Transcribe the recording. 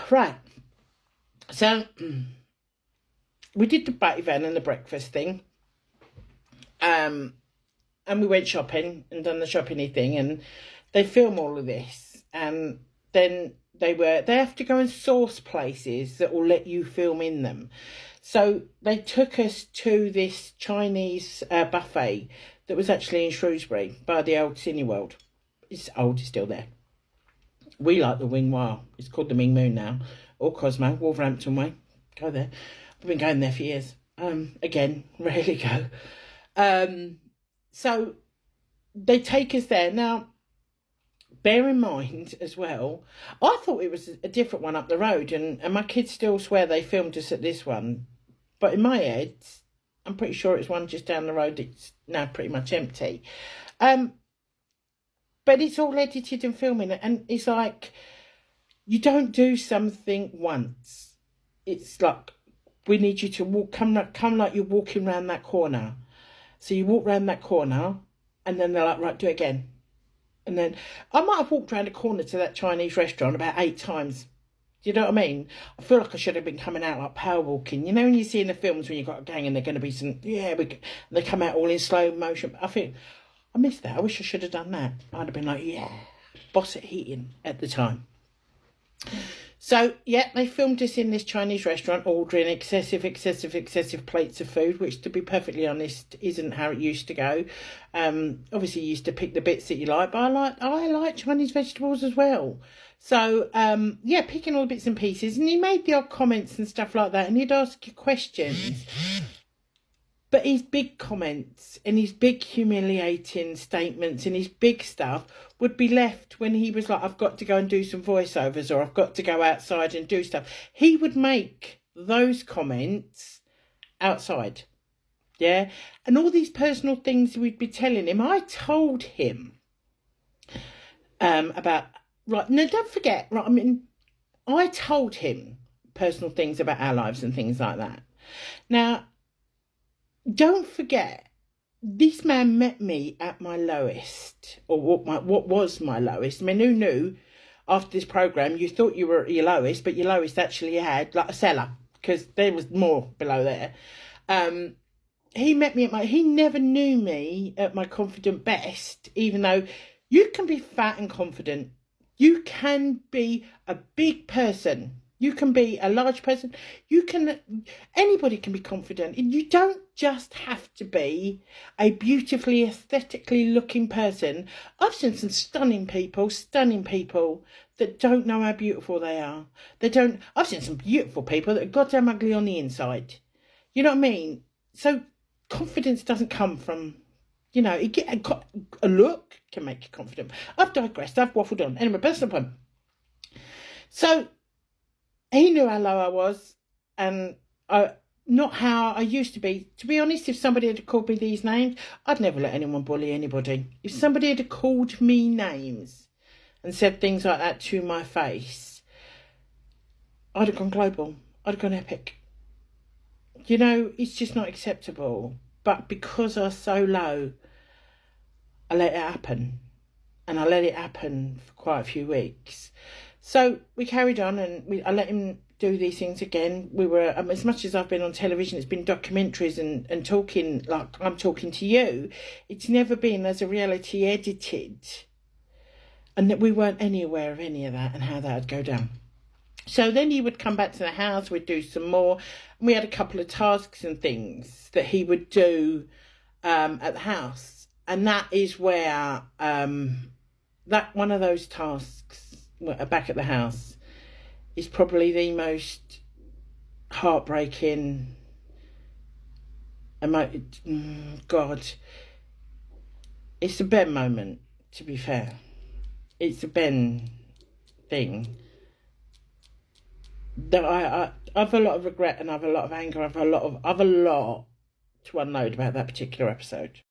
Right. So we did the batty van and the breakfast thing. And we went shopping and done the shopping-y thing, and they film all of this, and then they have to go and source places that will let you film in them. So they took us to this Chinese buffet that was actually in Shrewsbury by the old Cineworld. It's old, it's still there. We like the Wing Wa. It's called the Ming Moon now, or Cosmo, Wolverhampton way. Go there. I've been going there for years. Again, rarely go. So they take us there. Now, bear in mind as well, I thought it was a different one up the road, and my kids still swear they filmed us at this one. But in my head, I'm pretty sure it's one just down the road. It's now pretty much empty. But it's all edited and filming, and it's like, you don't do something once. It's like, we need you to come like you're walking around that corner. So you walk around that corner, and then they're like, right, do it again. And then I might have walked around a corner to that Chinese restaurant about 8 times. Do you know what I mean? I feel like I should have been coming out like power walking. You know when you see in the films when you've got a gang and they're going to be some, they come out all in slow motion. I think, I missed that. I wish I should have done that. I'd have been like, yeah, boss at heating at the time. So, yeah, they filmed us in this Chinese restaurant ordering excessive plates of food, which, to be perfectly honest, isn't how it used to go. Obviously, you used to pick the bits that you like, but I like Chinese vegetables as well. So, yeah, picking all the bits and pieces. And he made the odd comments and stuff like that, and he'd ask you questions. But his big comments and his big humiliating statements and his big stuff would be left when he was like, I've got to go and do some voiceovers, or I've got to go outside and do stuff. He would make those comments outside. Yeah. And all these personal things we'd be telling him, I told him about, right, no, don't forget, right, I mean, I told him personal things about our lives and things like that. Now, don't forget, this man met me at my lowest, or what was my lowest. I mean, who knew after this programme you thought you were at your lowest, but your lowest actually had like a cellar, because there was more below there. He met me he never knew me at my confident best, even though you can be fat and confident. You can be a big person. You can be a large person. Anybody can be confident. You don't just have to be a beautifully, aesthetically looking person. I've seen some stunning people that don't know how beautiful they are. I've seen some beautiful people that are goddamn ugly on the inside. You know what I mean? So confidence doesn't come from, a look can make you confident. I've digressed. I've waffled on. Anyway, personal point. So, he knew how low I was, and not how I used to be. To be honest, if somebody had called me these names, I'd never let anyone bully anybody. If somebody had called me names and said things like that to my face, I'd have gone global. I'd have gone epic. It's just not acceptable. But because I was so low, I let it happen. And I let it happen for quite a few weeks. So we carried on, and I let him do these things again. We were, as much as I've been on television, it's been documentaries and talking like I'm talking to you. It's never been as a reality edited. And that we weren't any aware of any of that and how that would go down. So then he would come back to the house, we'd do some more. And we had a couple of tasks and things that he would do at the house. And that is where that one of those tasks back at the house is probably the most heartbreaking. God, it's a Ben moment, to be fair. It's a Ben thing that I have a lot of regret, and I have a lot of anger. I have a lot to unload about that particular episode.